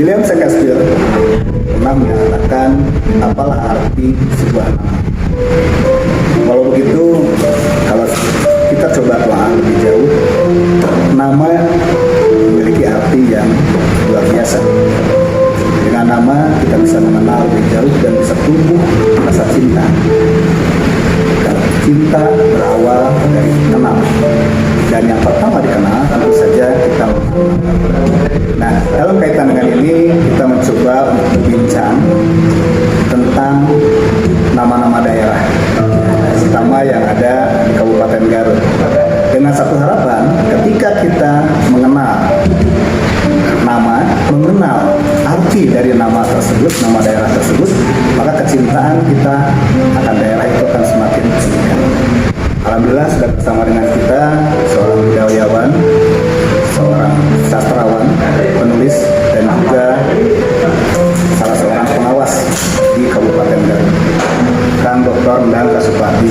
William Shakespeare pernah menyatakan apalah arti sebuah nama. Kalau begitu, kalau kita coba telah lebih jauh, nama memiliki arti yang luar biasa. Dengan nama kita bisa mengenal lebih jauh dan bisa tumbuh rasa cinta. Cinta berawal dari kenal, dan yang pertama dikenal tentu saja kita mengenal. Nah, dalam kaitan dengan ini kita mencoba untuk berbincang tentang nama-nama daerah, terutama yang ada di Kabupaten Garut. Dengan satu harapan, ketika kita mengenal nama, mengenal arti dari nama tersebut, nama daerah tersebut, maka kecintaan kita akan daerah itu akan semakin meningkat. Alhamdulillah sudah bersama dengan kita seorang budayawan, seorang sastrawan, penulis, dan juga salah seorang pengawas di Kabupaten Garut, Kang Dr. Endang Kasupati.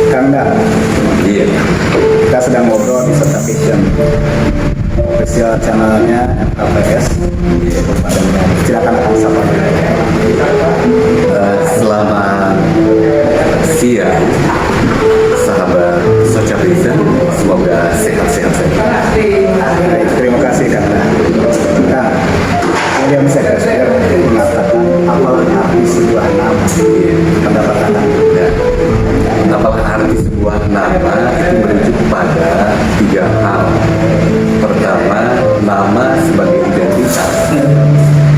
Kang Endang, kita sedang ngobrol di Station official channelnya MKPS di Kabupaten Garut. Silakan Kang sapa. Selamat siang, sahabat Socapisen. Semoga sehat-sehat saja. Terima kasih Kang. Kang, William Shakespeare mengatakan apalah arti sebuah nama. Pendapat Anda? Ya. Apalah arti sebuah nama itu merujuk pada 3 hal. Pertama, nama sebagai identitas.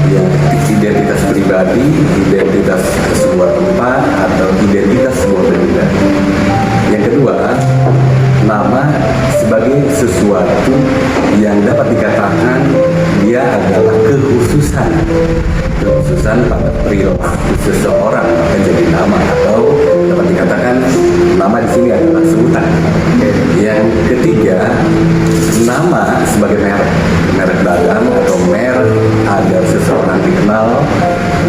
Ya, identitas pribadi, identitas sebuah tempat, atau identitas sebuah benda. Yang kedua, nama sebagai sesuatu yang dapat dikatakan dia adalah kekhususan pada perilaku seseorang, maka jadi nama, atau dapat dikatakan nama di sini adalah sebutan. Yang ketiga, nama sebagai merek dagang atau merek agar seseorang dikenal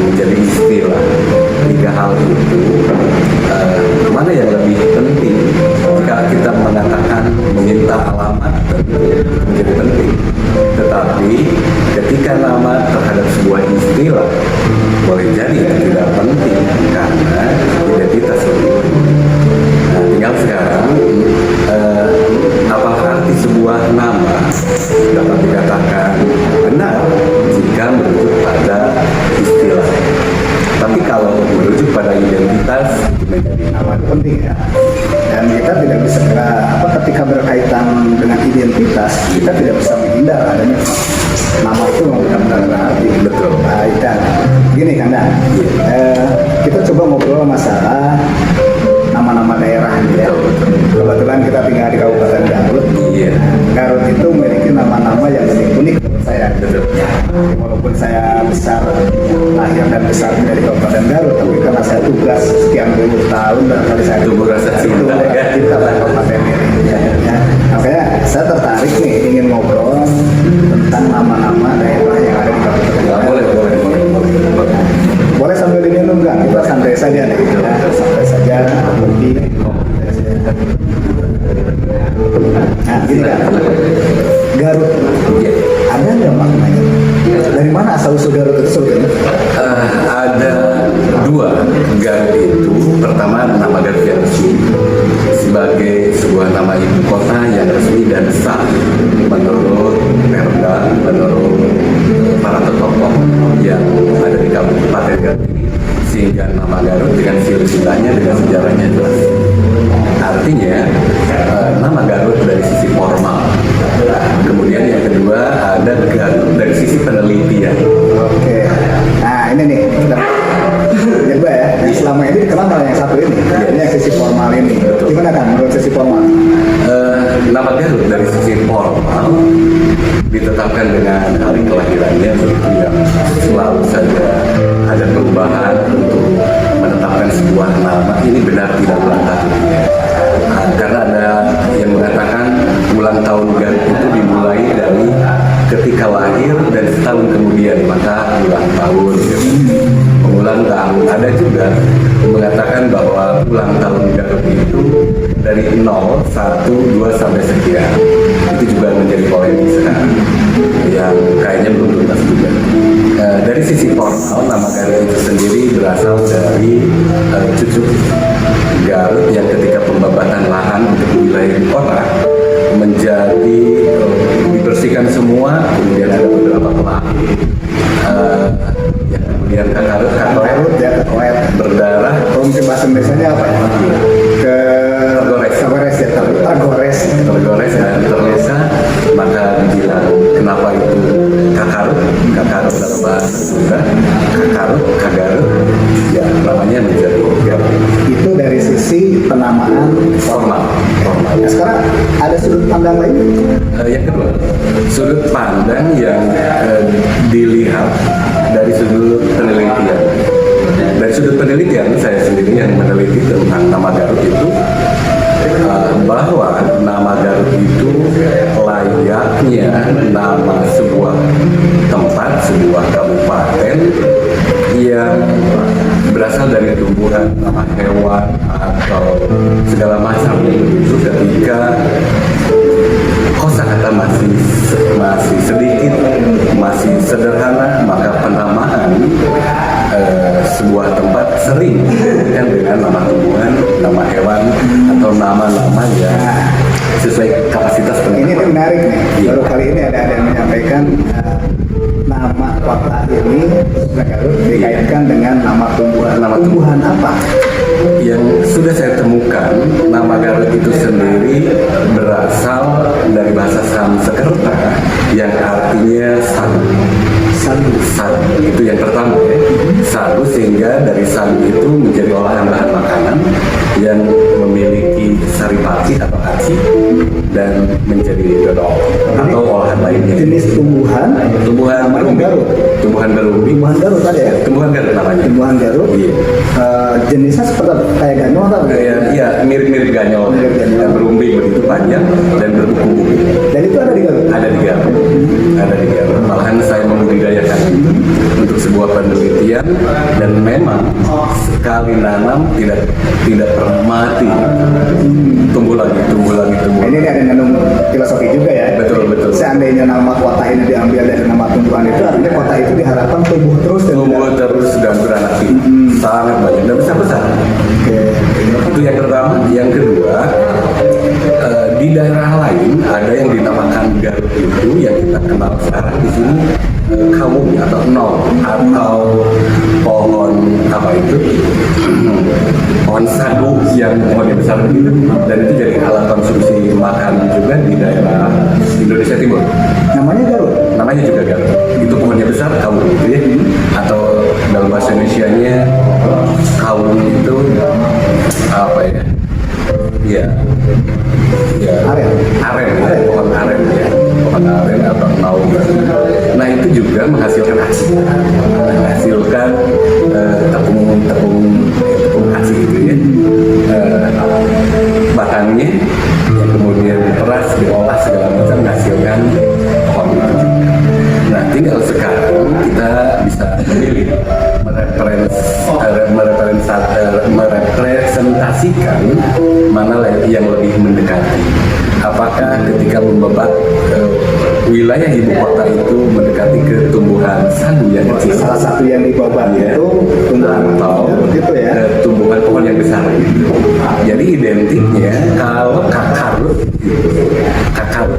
menjadi istilah. 3 hal itu mana yang lebih penting? Jika kita mengatakan meminta alamat, tentu menjadi penting. Tetapi ketika nama terhadap sebuah istilah boleh jadi tidak penting karena identitas lebih penting. Nah, tinggal sekarang apa arti sebuah nama dapat dikatakan benar jika merujuk pada istilah. Tapi kalau merujuk pada identitas menjadi Nama itu penting ya. Dan kita tidak bisa ketika berkaitan dengan identitas, kita tidak bisa menghindar adanya nama itu benar-benar berarti. Betul. Baik, dan gini Kang Dan, kita coba ngobrol masalah nama-nama daerah ya. Kebetulan kita tinggal di Kabupaten Garut. Iya. Garut itu memiliki nama-nama yang lebih unik menurut saya. Betul. Walaupun saya lahir dan besar dari Kabupaten Garut, tapi karena saya tugas sekian puluh tahun dan kali saya Tumbuh rasa cinta, ya. cinta pada Kabupaten ini. Ya. Makanya saya tertarik nih ingin ngobrol tentang nama-nama daerah yang ada di Kabupaten Garut. Boleh. Boleh sambil diminum nggak? Kita santai saja nih, ya. Santai saja. Kopi. Nah, gini kan, Garut, ada nggak maknanya? Dari mana asal usul Garut itu sebetulnya? Ada 2. Garut itu pertama nama Garut yang resmi sebagai sebuah nama ibu kota yang resmi dan sah menurut Perda, menurut para tokoh yang ada di Kabupaten Garut ini, sehingga nama Garut dengan silsilahnya, dengan sejarahnya jelas. Artinya nama Garut dari sisi formal. Kemudian yang kedua ada Garut dari sisi penelitian. Oke. Nah ini nih, yang kedua ya. Yang selama ini dikenal malah yang satu ini. Ini yang sisi formal ini. Gimana kan menurut sisi formal? Nama Garut dari sisi formal ditetapkan dengan hari kelahirannya, begitu yang selalu saja ada perubahan untuk menetapkan sebuah nama. Ini benar tidak ulang tahunnya. Karena ada yang mengatakan ulang tahun Garut itu dimulai dari ketika lahir dan setahun kemudian maka ulang tahun. Mengulang tahun. Ada juga mengatakan bahwa ulang tahun Garut itu dari dari 0, 1, 2 sampai sekian. Itu juga menjadi polemik sekarang yang kayaknya belum tuntas juga. Dari sisi formal, nama Garut itu sendiri berasal dari cucuk Garut yang ketika pembabatan lahan untuk wilayah ibu kota menjadi dibersihkan semua, kemudian ada beberapa pelaku ya, kemudian Kakarut ya Kakoet berdarah kalau mungkin bahasa Indonesianya apa ya ke Tergores ya tergores dan terlesa, maka dibilang kenapa itu Kakarut dalam bahasa Sunda, Kagarut ya namanya menjadi Garut. itu dari sisi penamaan formal. Nah, sekarang ada sudut pandang lain. Yang kedua, sudut pandang yang dilihat dari sudut penelitian. Dari sudut penelitian, saya sendiri yang meneliti tentang nama Garut itu, bahwa nama Garut itu layaknya nama sebuah tempat, sebuah kabupaten yang berasal dari tumbuhan, nama hewan, atau segala macam itu ketika kosakata masih sedikit, masih sederhana, maka penamaan sebuah tempat sering kan dengan nama tumbuhan, nama hewan, atau nama-nama yang sesuai kapasitas Ini tempat. menarik nih. Iya. Baru kali ini ada yang menyampaikan nama kota ini Garut dikaitkan dengan nama tumbuhan. Nama Tumbuhan apa? Yang sudah saya temukan, nama Garut itu sendiri berasal dari bahasa Sanskerta yang artinya sagu. Sagu itu yang pertama ya. Sagu, sehingga dari sagu itu menjadi olahan bahan makanan yang memiliki saripati atau aci dan menjadi dodol atau olahan lainnya. Jenis tumbuhan Tumbuhan namanya berumbi. Garut. Tumbuhan berumbi. Tumbuhan Garut ada ya? Tumbuhan Garut namanya. Tumbuhan Garut. Iya. Jenisnya seperti apa? Kayak ganyol atau? Iya, mirip-mirip ganyol. Mirip ganyol. Dan berumbi begitu panjang dan berbuku-buku. Dan itu ada di Garut. Ada di Garut. Malahan saya membudidayakan itu untuk sebuah penelitian, dan memang sekali nanam tidak pernah mati. Tumbuh lagi. Ini ada mengandung filosofi juga ya. Betul. Seandainya nama kota ini diambil dari nama tumbuhan itu, artinya kota itu diharapkan tumbuh terus dan Tumbuh terus dan beranak pinak. Sangat banyak dan besar. Oke. Itu yang pertama. Yang kedua, di daerah lain ada yang dinamakan Garut itu yang kita kenal sekarang di sini kawung atau nol atau pohon apa itu pohon sagu yang pohonnya besar begitu, dan itu jadi alat konsumsi makan juga di daerah Indonesia Timur. Namanya Garut. Namanya juga Garut. Itu pohonnya besar, kawung gitu ya. Atau dalam bahasa Indonesianya kawung itu apa ya? Ya, aren ya, pohon aren ya, pohon aren atau naung. Nah itu juga menghasilkan aci, menghasilkan tepung aci gitu ya. Batangnya yang kemudian diperas, diolah segala macam menghasilkan pohon itu. Nah tinggal sekarang kita bisa memilih merepresentasikan mana yang lebih mendekati. Apakah ketika membebat wilayah ibu kota itu mendekati ke tumbuhan sagu yang kecil, Salah satu yang dibabat itu tumbuhan atau gitu ya. tumbuhan pohon yang besar gitu. Jadi identiknya kalau Kakarut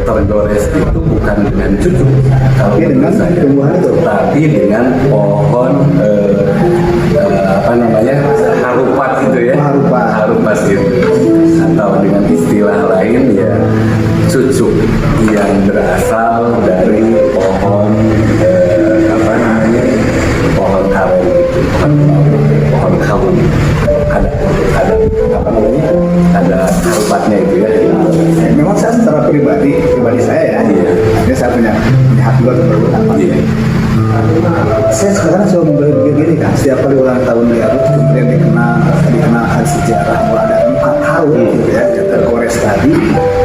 tergores itu bukan dengan cucuk, kalau Tapi dengan menurut saya, tumbuhan itu. tapi dengan pohon apa namanya, harupat itu ya, harupat itu, atau dengan istilah lain ya cucuk yang berasal dari pohon apa namanya, pohon aren gitu, pohon kawung. Ada apa namanya, ada harupatnya itu ya. Memang saya secara pribadi saya ya, Iya. artinya saya punya hak juga untuk berpendapat. Iya. Saya sekarang selalu berpikir gini kan, setiap kali ulang tahun Garut kemudian dikenalkan sejarah bahwa ada 4 tahun gitu ya, tergores tadi.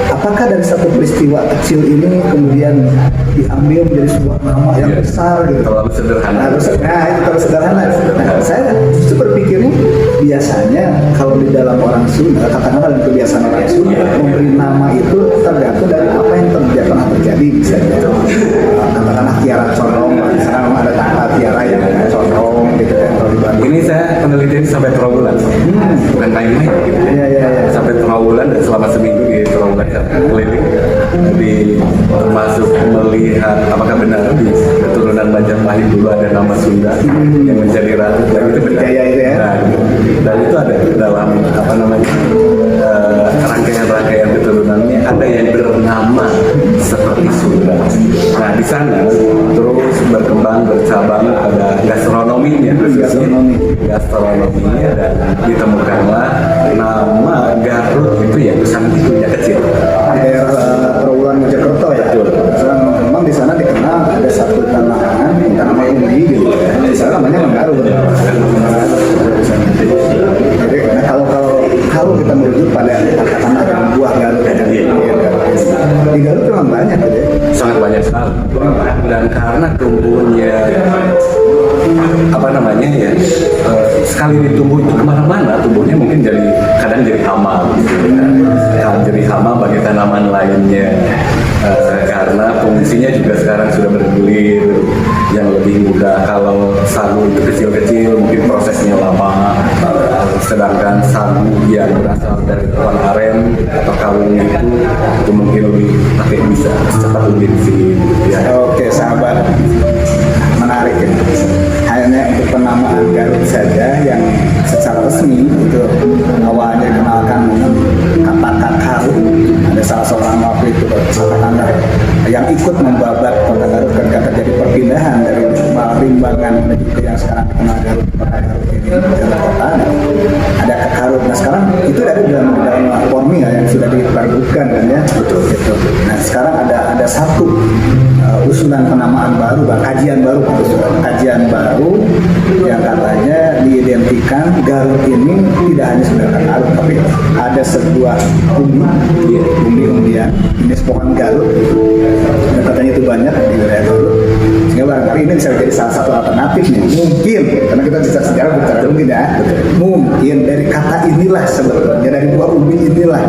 Apakah dari satu peristiwa kecil ini kemudian diambil menjadi sebuah nama yang Iya. besar gitu? Terlalu sederhana. Nah, itu terlalu sederhana. Nah, saya justru berpikirnya biasanya kalau di dalam orang Sunda, katakanlah dalam kebiasaan orang Sunda, Memberi nama itu tergantung dari apa yang pernah terjadi, bisa jadi katakanlah Kiara Condong, misalnya ada tanggal Kiara yang condong gitu kan kalau di Bandung. Ini saya penelitian sampai Trawulan, bukan main-main gitu. Iya. Sampai Trawulan dan selama seminggu di Trawulan keliling, termasuk melihat apakah benar di keturunan Majapahit dulu ada nama Sunda yang menjadi ratu, dan itu benar. Jaya itu ya. Nah, dan itu ada dalam apa namanya rangkaian-rangkaian keturunannya, ada yang bernama seperti Sunda. Nah di sana terus berkembang bercabang pada gastronominya, gastronominya, dan ditemukanlah nama Garut itu ya sangat itunya kecil. Daerah Trawulan Mojokerto ya. Memang di sana dikenal ada satu tanaman umbi gitu ya. Di sana namanya Garut. Jadi kalau kita merujuk pada katakanlah buah Garut ya. Di Garut memang banyak gitu ya. Sangat banyak sekali. Dan karena tumbuhnya apa namanya ya, sekali ditumbuh itu kemana-mana, tumbuhnya mungkin kadang jadi hama gitu kan. Jadi hama bagi tanaman lainnya, karena fungsinya juga sekarang sudah bergulir yang lebih mudah. Kalau sagu itu kecil-kecil mungkin prosesnya lama, sedangkan sagu yang berasal dari pohon aren atau kawung itu mungkin lebih bisa cepat lebih gitu ya. Oke sahabat, menarik ya. Hanya untuk penamaan Garut saja yang secara resmi itu awalnya dikenalkan dengan kata Kakaru. Ada salah seorang waktu itu katakanlah yang ikut membabat kota Garut ketika terjadi perpindahan dari Limbangan menuju ke yang sekarang dikenal Garut, kota Garut ini Garut kota. Ada Kakaru. Nah sekarang itu ada dalam Formi ya, yang sudah diperbutkan kan ya. Betul. Gitu. Nah sekarang ada satu usulan penamaan baru, kajian baru yang katanya diidentikan Garut ini tidak hanya sebenarnya Garut, tapi ada sebuah umbi-umbian jenis pohon Garut yang katanya itu banyak di wilayah Garut, sehingga barangkali ini bisa menjadi salah satu alternatif nih, mungkin karena kita bisa sejarah bicara mungkin ya, mungkin dari kata inilah sebetulnya, dari buah umbi inilah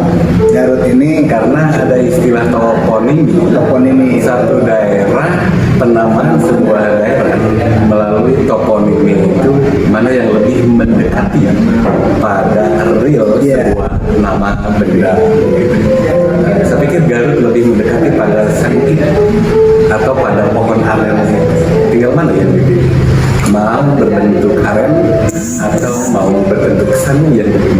Garut ini, karena ada istilah toponimi satu daerah, penamaan sebuah daerah melalui toponimi itu mana yang lebih mendekati pada real sebuah nama benda. Saya pikir Garut lebih mendekati pada sangki atau pada pohon aren. Tinggal mana yang lebih mau berbentuk aren atau mau berbentuk sangki yang lebih.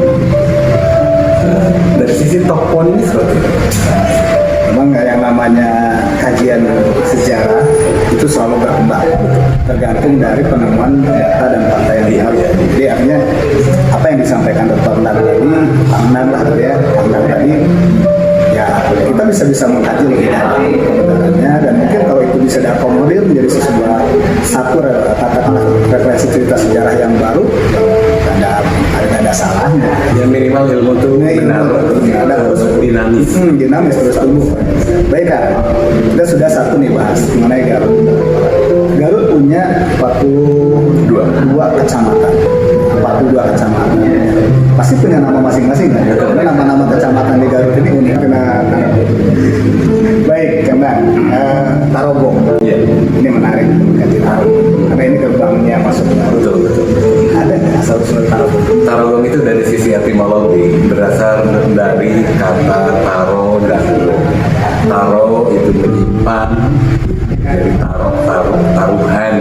Dari sisi toponimi seperti itu. Memang yang namanya kajian sejarah itu selalu berkembang, tergantung dari penemuan data dan fakta yang diambil. Jadi artinya apa yang disampaikan Dr. Nar tadi, ya kita bisa mengkaji lebih dalam kebenarannya, dan mungkin kalau itu bisa diakomodir menjadi satu katakanlah referensi cerita sejarah yang baru, ada salahnya. Yang minimal ilmu itu benar, dinamis terus tumbuh. Baik kan, kita sudah satu nih bahas mengenai Garut. Garut punya 42 kecamatan. 42 kecamatan. Pasti punya nama masing-masing kan? Karena nama-nama kecamatan di Garut ini unik. Baik, Kembang, Tarogong. Ini menarik mengkaji Tarogong, karena ini gerbangnya masuk. Betul. Ada asal-usul Tarogong. Tarogong itu dari sisi etimologi berasal dari kata taro dan taro itu menyimpan, dari taruhan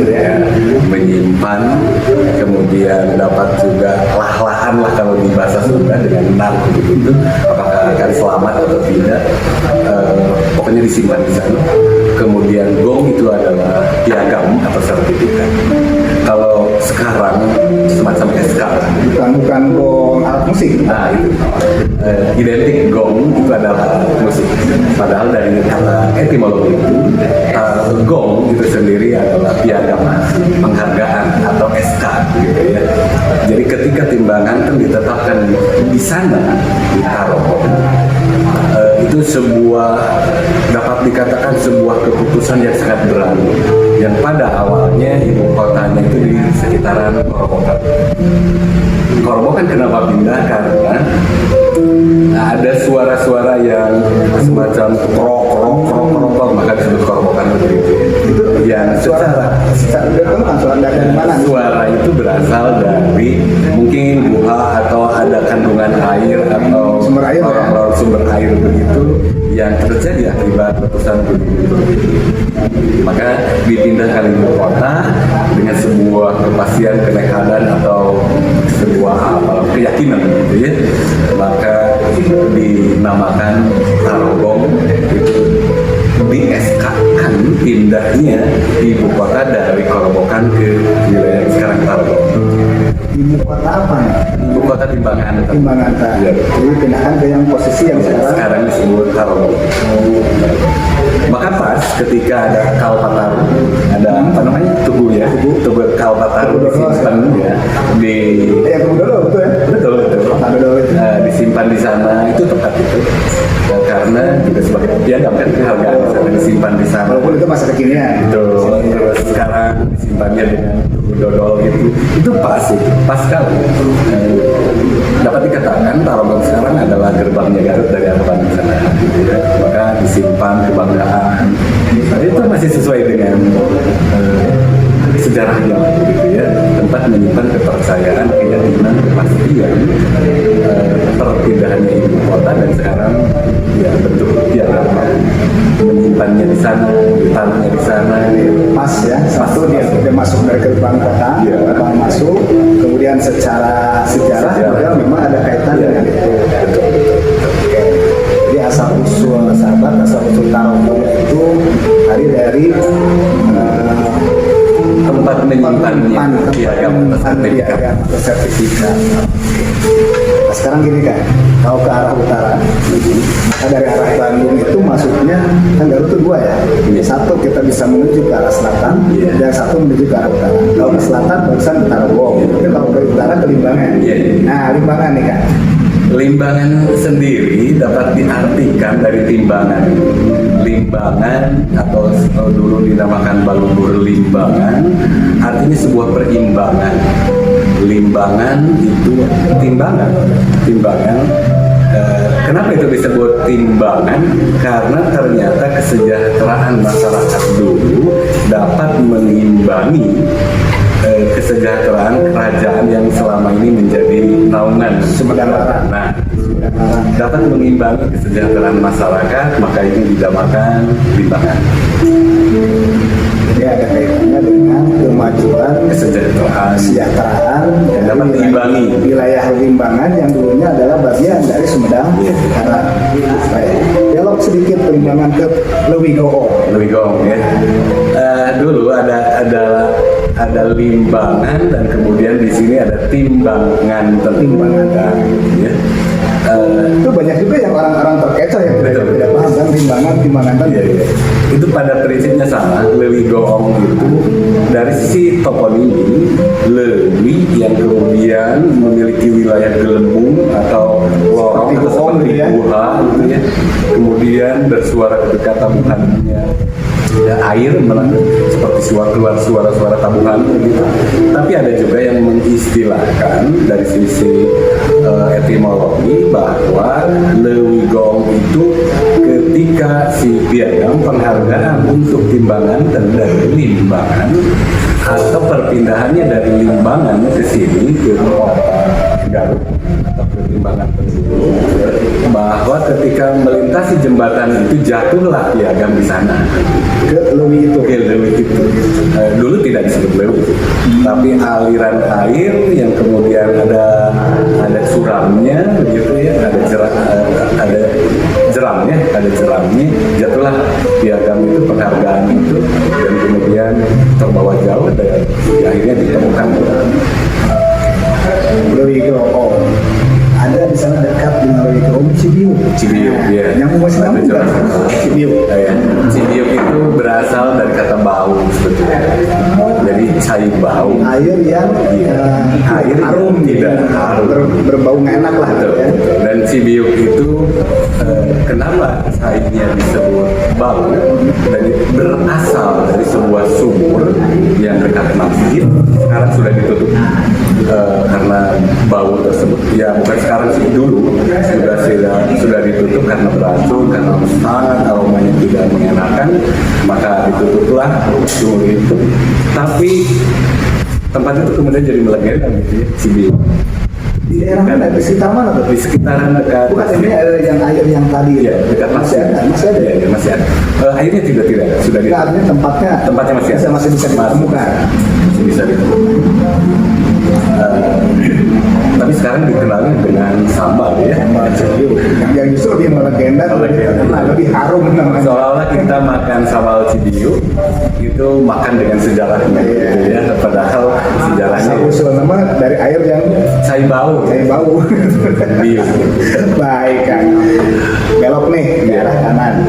ya, menyimpan, kemudian dapat juga lah-lahan lah kalau di bahasa Sunda dengan nar begitu, apakah akan selamat atau tidak, pokoknya disimpan di sana. Kemudian gong itu adalah piagam atau sertifikat. Kalau sekarang semacam SK, bukan gong alat musik. nah itu identik gong itu adalah musik, padahal dari kata etimologi itu gong itu sendiri adalah piagam penghargaan atau SK gitu ya. Jadi ketika timbangan kan ditetapkan di sana di Tarogong, itu dapat dikatakan sebuah keputusan yang sangat berani, yang pada awalnya ibu kotanya itu di sekitaran Korobokan. Korobokan kenapa pindah? Karena ada semacam krok, maka disebut korobokan begitu. Itu Yang suara itu kan suara dari mana? suara itu berasal dari mungkin buah atau ada kandungan air atau Sumber air, ya? sumber air begitu yang terjadi akibat letusan gunung itu. Maka dipindah ke ibu kota dengan sebuah kepastian kenekanan atau sebuah keyakinan gitu ya. Maka dinamakan Tarogong itu di SK kan pindahnya ibu kota dari Korobokan ke wilayah sekarang Tarogong. Ibu kota apa nih? Ibu kota Timbangan. Timbangan. Iya. Jadi pindahkan ke yang posisi yang sekarang Disebut Tarogong. Maka pas ketika ada Kalpataru, ada apa namanya tugu Kalpataru disimpan ya di yang dulu betul ya? betul Dulu itu. disimpan di sana itu tepat itu. Karena juga sebagai piagam kan kehargaan di sana disimpan di sana. Walaupun itu masa kekinian. Terus sekarang disimpannya dengan tugu dodol itu pas sekali. Dapat dikatakan Tarogong sekarang adalah gerbangnya Garut dari arah Bandung sana. Maka disimpan kebanggaan. Itu masih sesuai dengan sejarahnya gitu ya, tempat menyimpan kepercayaan, keyakinan, kepastian perpindahannya ibu kota dan sekarang ya bentuk piagam menyimpannya di sana, ditanamnya di sana. Pas ya, satu dia masuk dari gerbang kota, Iya. gerbang masuk, kemudian secara sejarah juga memang ada kaitan dengan itu. Oke. Jadi asal usul sahabat, asal usul Tarogong itu dari Tempat menyimpannya piagam piagam atau sertifikat. Nah, sekarang gini kan, kalau ke arah utara, maka dari arah Bandung itu masuknya kan Garut itu dua ya. Iya. Satu kita bisa menuju ke arah selatan, Iya. dan satu menuju ke arah utara. Kalau ke selatan barusan ke Tarogong, tapi kalau ke utara ke Limbangan. Iya. Nah, Limbangan nih kan. Limbangan sendiri dapat diartikan dari timbangan. Limbangan atau dulu dinamakan Balubur Limbangan artinya sebuah perimbangan. Limbangan itu timbangan. Kenapa itu disebut timbangan? Karena ternyata kesejahteraan masyarakat dulu dapat mengimbangi kesejahteraan kerajaan yang selama ini menjadi naungan Sumedang Barat. Nah, dapat mengimbangi kesejahteraan masyarakat, maka ini dinamakan limbangan. Jadi ada kaitannya dengan kemajuan Kesejahteraan kesejahteraan yang dapat diimbangi. wilayah Limbangan yang dulunya adalah bagian dari Sumedang Barat. Baik. Belok sedikit Limbangan ke Leuwigoong. Leuwigoong ya. Dulu ada limbangan dan kemudian di sini ada timbangan. Ya. Itu banyak juga yang orang-orang terkecoh yang tidak paham kan timbangan kan. Iya. Itu pada prinsipnya sama. Leuwigoong itu dari sisi toponimi Lewi yang kemudian memiliki wilayah gelembung atau lorong atau seperti gua gitu ya. Kemudian bersuara ketika tabuhannya air seperti keluar suara-suara tabuhan gitu. Tapi ada juga yang mengistilahkan dari sisi etimologi bahwa Leuwigoong itu ketika si piagam penghargaan untuk timbangan dan dari Limbangan atau perpindahannya dari Limbangan ke sini ke kota Garut atau ke Limbangan tersebut, bahwa ketika melintasi jembatan itu jatuhlah piagam di sana Ke Lewi itu. ke Lewi itu. Dulu tidak disebut Lewi, tapi aliran air yang kemudian ada suramnya begitu ya, ada jeramnya, jatuhlah piagam itu, penghargaan itu, dan kemudian terbawa jauh dan akhirnya ditemukan. Leuwigoong. Ada di sana dekat dengan Leuwigoong Cibiu. Ya. Yang masih Ada nyambung kan? jeram. Cibiu. Cibiuk itu berasal dari kata bau sebetulnya. Jadi cai bau. Air yang Air harum, tidak harum. berbau nggak enak lah. Betul. Ya. Dan Cibiuk itu kenapa cairnya disebut bau? Dan berasal dari sebuah sumur yang dekat masjid. Sekarang sudah ditutup karena bau tersebut. Ya bukan sekarang sih, dulu sudah ditutup karena beracun, karena sangat aromanya tidak mengenakan, maka ditutuplah sumur itu. Tapi tempat itu kemudian jadi melegenda gitu ya, Cibiuk. Di daerah mana? Di sekitar mana tuh? Di sekitaran dekat. Bukan ini yang air yang tadi. Iya, dekat masih ada. Masih ada. Ya, masih ada. Airnya tidak sudah Nah, artinya tempatnya masih ada. masih bisa ditemukan. Masih bisa ditemukan. Tapi sekarang dikenalnya dengan sambal ya. Yang justru lebih melegenda, lebih harum namanya. Seolah-olah kita makan sambal Cibiuk itu makan dengan sejarahnya gitu ya. Padahal sejarahnya Usul nama dari air yang cai bau. Cibiuk. Baik kan. Belok nih ke arah kanan.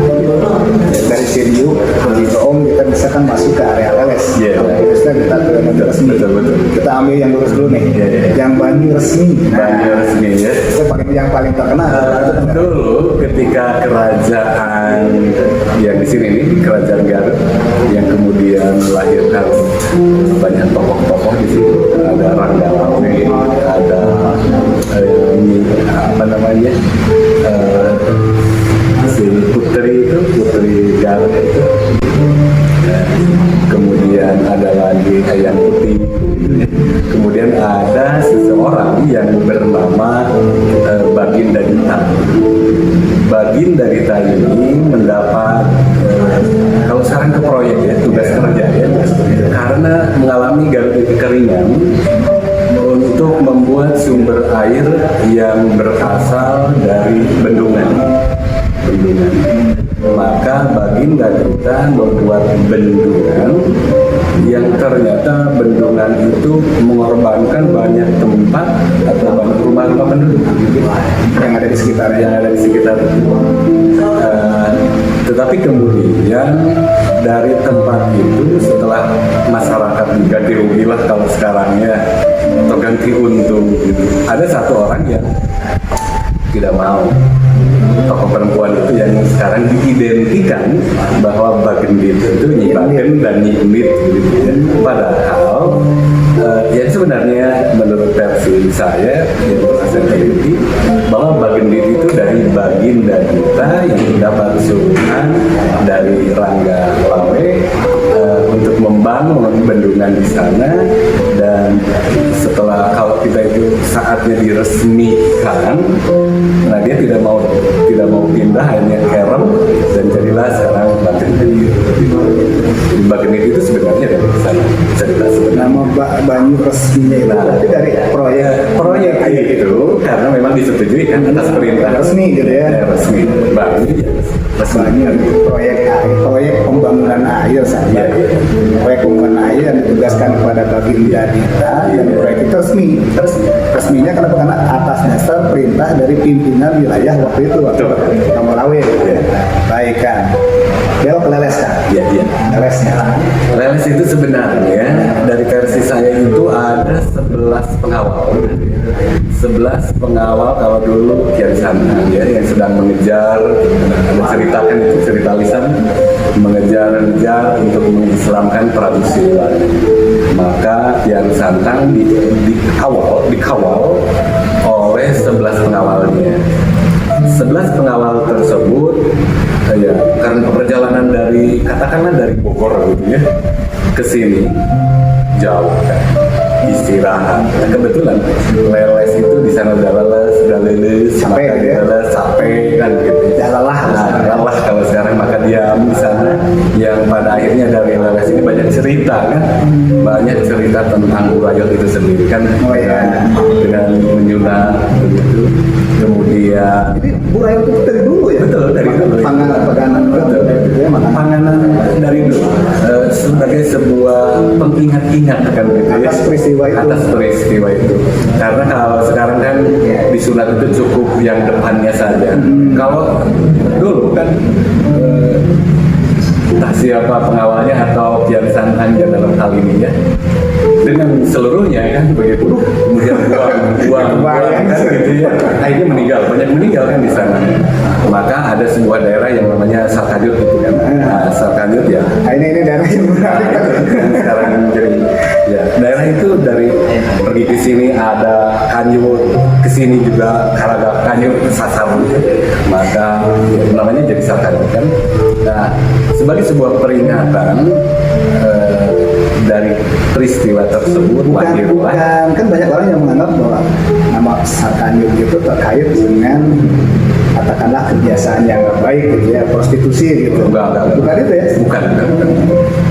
Dari Cibiuk di Om kita bisa kan masuk ke area Leles. Iya. Kalau kita ke Banyu Resmi. Betul. Kita ambil yang lurus dulu nih. Iya. Yang Banyu Resmi. Banyu Resmi ya. Kita pakai yang paling terkenal. Dulu ketika kerajaan yang di sini nih, kerajaan Garut yang kemudian melahirkan banyak tokoh-tokoh di sini, ada Rangga Lawe, ada apa namanya si Putri Garut itu. Kemudian ada lagi Ayam Putih. Kemudian ada seseorang yang bernama Baginda Dita. Baginda Dita ini mendapat kalau sekarang ke proyek ya, tugas kerja ya, karena mengalami Garut kekeringan untuk membuat sumber air yang berasal dari bendungan. Maka Baginda Dita membuat bendungan yang ternyata bendungan itu mengorbankan banyak tempat atau banyak rumah-rumah penduduk Yang ada di sekitar. Tetapi kemudian dari tempat itu setelah masyarakat ganti rugi lah kalau sekarangnya atau ganti untung gitu, ada satu orang yang tidak mau. Tokoh perempuan itu yang sekarang diidentikan bahwa Bagendit itu Nyi Bagen dan Nyi Unit gitu ya. Padahal ya sebenarnya menurut versi saya yang berasal dari bahwa Bagendit itu dari Baginda Dita yang mendapat suruhan dari Rangga Lawe untuk membangun bendungan di sana. Dan setelah kalau kita itu saatnya diresmikan, nah dia tidak mau pindah, hanya kerem dan jadilah sekarang Bagendit. Jadi Bagendit itu sebenarnya dari sana cerita sebenarnya. Nama Banyu Resminya itu berarti dari proyek itu karena memang disetujui kan atas perintah resmi gitu ya. Resmi Banyu ya. Banyu proyek pembangunan air saja. Proyek pembangunan air yang ditugaskan kepada Baginda Dita dan proyek itu resminya karena atas dasar perintah dari pimpinan wilayah waktu itu Kamu Lawe. Baik kan. Belok ke Leles kan? Iya. Lelesnya. Leles itu sebenarnya dari versi saya itu ada 11 pengawal. 11 pengawal kalau dulu Kiai Santang ya yang sedang mengejar, ada ceritakan itu cerita lisan, mengejar untuk mengislamkan Prabu Siliwangi. Maka Kiai Santang dikawal oleh 11 pengawalnya. 11 pengawal tersebut ya karena perjalanan dari katakanlah dari Bogor gitu ya ke sini jauh kan, istirahat. Nah, kebetulan Leles itu di sana udah leles, capek kan gitu. Lelah kalau sekarang maka diam di sana. Yang pada akhirnya dari Leles ini banyak cerita kan, banyak cerita tentang Burayot itu sendiri kan, dengan menyunat begitu. Kemudian Jadi Burayot itu dari dulu ya? Betul, dari dulu. Panganan panganan dari dulu sebagai sebuah pengingat-ingat kan gitu ya. Atas peristiwa itu. Karena kalau sekarang kan disunat itu cukup yang depannya saja. Kalau dulu kan entah siapa pengawalnya atau Hokian Sanhan ya dalam hal ini ya, dengan seluruhnya kan begitu, kemudian buang kan gitu ya, akhirnya banyak meninggal kan di sana. Maka ada sebuah daerah yang namanya Salkanyut gitu kan. Nah, Salkanyut ya. Ini daerah yang menarik. Yang sekarang jadi ya daerah itu dari pergi ke sini ada Kanyut, ke sini juga Karagap Kanyut, Sasamu. Maka ya, namanya jadi Salkanyut kan. Nah, sebagai sebuah peringatan dari peristiwa tersebut bukan kan banyak orang yang menganggap bahwa nama Salkanyut itu terkait dengan katakanlah kebiasaan yang nggak baik gitu ya, prostitusi gitu. Enggak. Bukan itu ya? Bukan.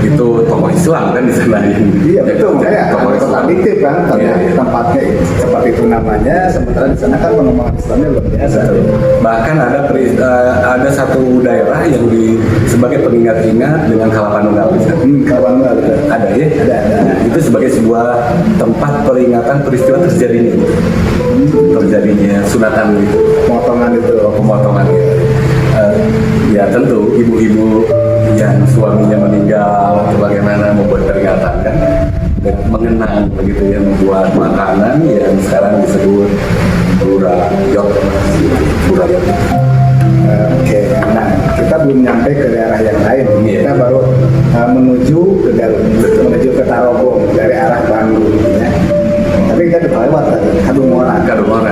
Itu tokoh Islam kan di sana. Iya betul, makanya tokoh Islam. kontradiktif kan, tempatnya seperti itu namanya, sementara di sana kan pengembangan Islamnya luar biasa. Bahkan ada satu daerah yang sebagai pengingat-ingat dengan Kalapanunggal. Kalapanunggal betul. Ada ya? Ada. Nah, itu sebagai sebuah tempat peringatan peristiwa terjadinya sunatan itu. Pemotongan gitu. Ya tentu ibu-ibu yang suaminya meninggal atau bagaimana membuat peringatan kan, dan mengenang begitu ya, membuat makanan yang sekarang disebut burayot. Oke, nah kita belum nyampe ke daerah yang lain. Kita baru menuju ke Garut, menuju ke Tarogong dari arah Bandung ya. Tapi kita udah lewat tadi, Kadungora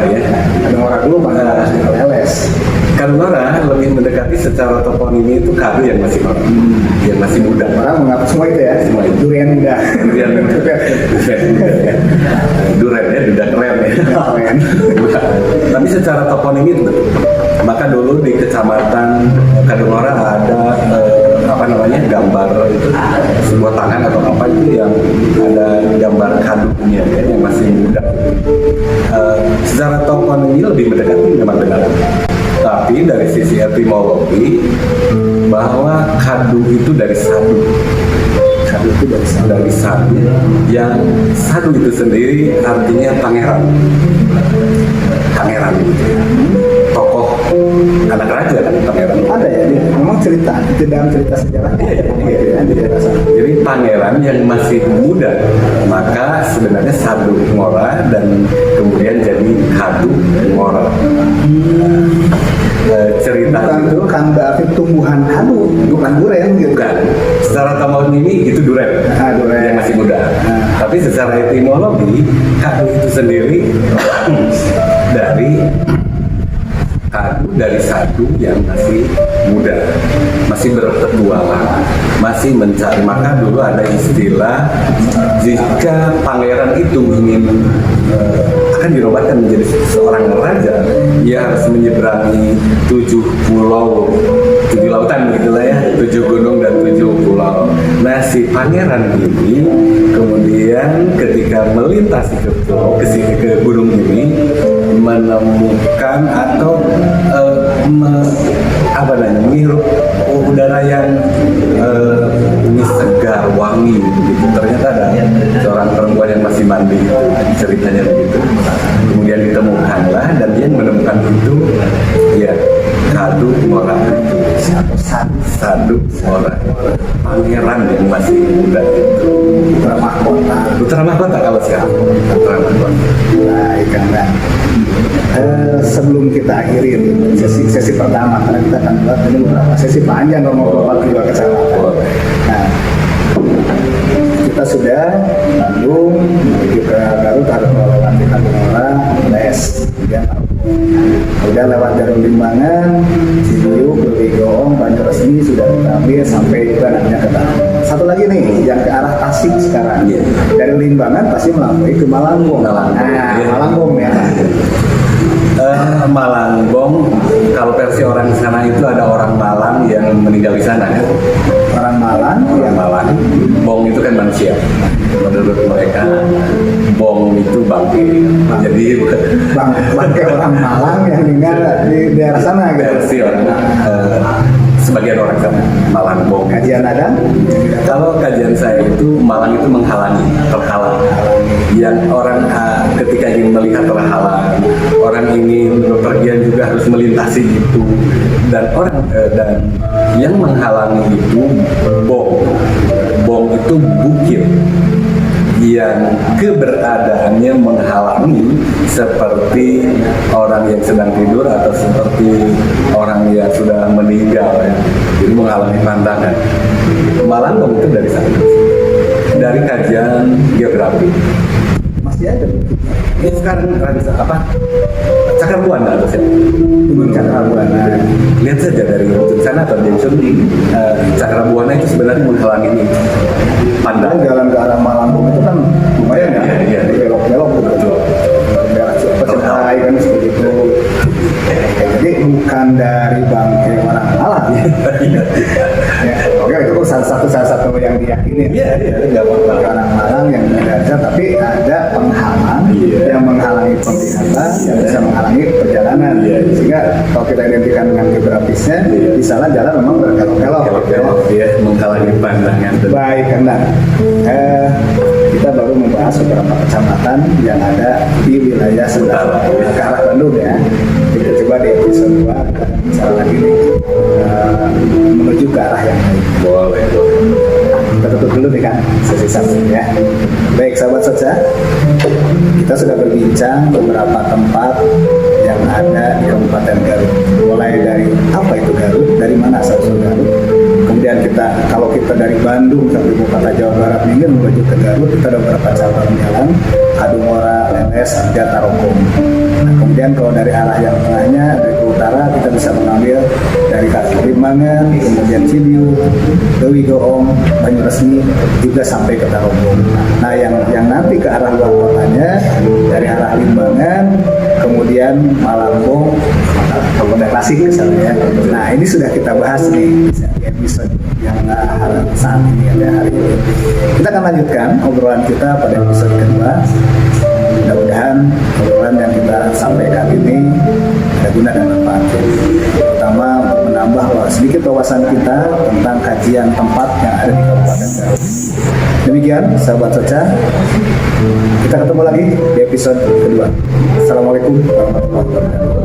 ya. Kadungora dulu Bandung Leles. Kadungora lebih mendekati secara toponimi itu Kadu yang masih muda. Orang mengaku semua itu ya, Semua itu. durian muda. Duren ya, duda keren ya. Keren. Tapi secara toponimi itu betul. Maka dulu di kecamatan Kadungora ada gambar itu sebuah tangan atau apa itu yang ada gambar kadunya ya, yang masih muda. Secara toponimi lebih mendekati memang benar. Tapi dari sisi etimologi bahwa kadu itu dari sadu. Sadu itu dari sadu. Yang sadu itu sendiri artinya pangeran. Pangeran gitu ya. Tokoh anak raja kan pangeran. Ada ya, memang cerita di dalam cerita sejarah. Jadi pangeran yang masih muda, maka sebenarnya Sadu Ngora dan kemudian jadi Kadu Ngora. Cerita itu kan berarti tumbuhan kadu, bukan duren gitu. Bukan. Secara toponimi itu duren, duren yang masih muda. Tapi secara etimologi kadu itu sendiri dari sadu yang masih muda, masih berpetualang, masih mencari. Maka dulu ada istilah jika pangeran itu ingin akan dinobatkan menjadi seorang raja, ia harus menyeberangi 7 pulau, 7 lautan begitulah ya, 7 gunung dan 7 pulau. Nah, si pangeran ini kemudian ketika melintasi ke gunung ini menemukan atau menghirup udara yang ini segar, wangi gitu. Ternyata ada seorang perempuan yang masih mandi, ceritanya begitu. Kemudian ditemukanlah dan dia menemukan itu ya Kadu Ngora, Sadu Ngora, pangeran yang masih muda itu. Putra mahkota kalau sekarang. Putra mahkota. Baik, Kang. Sebelum kita akhiri sesi pertama, karena kita akan buat ini beberapa sesi panjang nomor 42 kecamatan. Nah, kita sudah Bandung menuju ke Garut, harus melewati Kadungora, Les, kemudian udah lewat Jarum Limbangan, Cibiu, Beligong, Banjarmasin sudah kita ambil sampai juga nantinya ke Tarogong. Satu lagi nih yang ke arah Tasik sekarang. Dari Limbangan pasti melampaui ke Malangbong. Malangbong ya. Malangbong, kalau versi orang sana itu ada orang Malang yang meninggal di sana kan? Orang Malang, Bong itu kan manusia. Menurut mereka, Bong itu bangke. Jadi bangke orang Malang yang tinggal di daerah sana gitu. Versi orang sebagian orang sana Malangbong. Kajian ada? Kalau kajian saya itu Malang itu menghalangi, terhalang. Yang orang ketika ingin melihat terhalang, orang ingin bepergian juga harus melintasi itu, dan yang menghalangi itu Bong itu bukit yang keberadaannya menghalangi seperti orang yang sedang tidur atau seperti orang yang sudah meninggal ya. Jadi menghalangi pandangan. Malangbong itu dari sana, dari kajian geografi. Masih ada. Ini sekarang apa? Cakrabuana atau siapa? Gunung Cakrabuana. Lihat saja dari ujung sana atau Jackson Cakrabuana itu sebenarnya menghalangi ini. Padahal jalan ke arah Malangbong itu kan lumayan ya, Iya. belok-belok gitu. Daerah Cipai kan seperti itu. Jadi bukan dari bangkai orang Malang. Ya, oke itu salah satu yang diyakini. Iya, nggak apa-apa. Orang Malang yang ada, tapi ada penghalang yang menghalangi penglihatan, yang bisa menghalangi perjalanan. Sehingga kalau kita identikan dengan geografisnya, di sana jalan memang berkelok-kelok. Ya, menghalangi pandangan. Baik, karena kita baru membahas beberapa kecamatan yang ada di wilayah Sunda ke arah Bandung ya. Kita coba di episode 2 kita bicara lagi nih menuju ke arah yang lain. Boleh. Kita tutup dulu nih kan sesi 1 ya. Baik sahabat Soca, kita sudah berbincang beberapa tempat yang ada di Kabupaten Garut. Mulai dari apa itu Garut, dari mana asal-usul Garut. Kemudian kalau kita dari Bandung sampai ibu kota Jawa Barat ini menuju ke Garut, kita ada beberapa cabang jalan, Kadungora, Leles, hingga Tarogong. Nah, kemudian kalau dari arah yang tengahnya, dari ke utara, kita bisa mengambil dari Limbangan, kemudian Cibiu, Dewi Goong, Banyuresmi, juga sampai ke Tarogong. Nah, yang nanti ke arah luar kotanya, dari arah Limbangan, kemudian Malangbong, Kabupaten Klasik misalnya ya. Nah, ini sudah kita bahas nih di episode yang saat ini ada hari ini. Kita akan lanjutkan obrolan kita pada episode kedua. Mudah-mudahan obrolan yang kita sampaikan ini ada guna dan manfaat. Pertama, untuk menambah sedikit wawasan kita tentang kajian tempat yang ada di Kabupaten Garut. Demikian, sahabat Soca. Kita ketemu lagi di episode kedua. Assalamualaikum warahmatullahi wabarakatuh.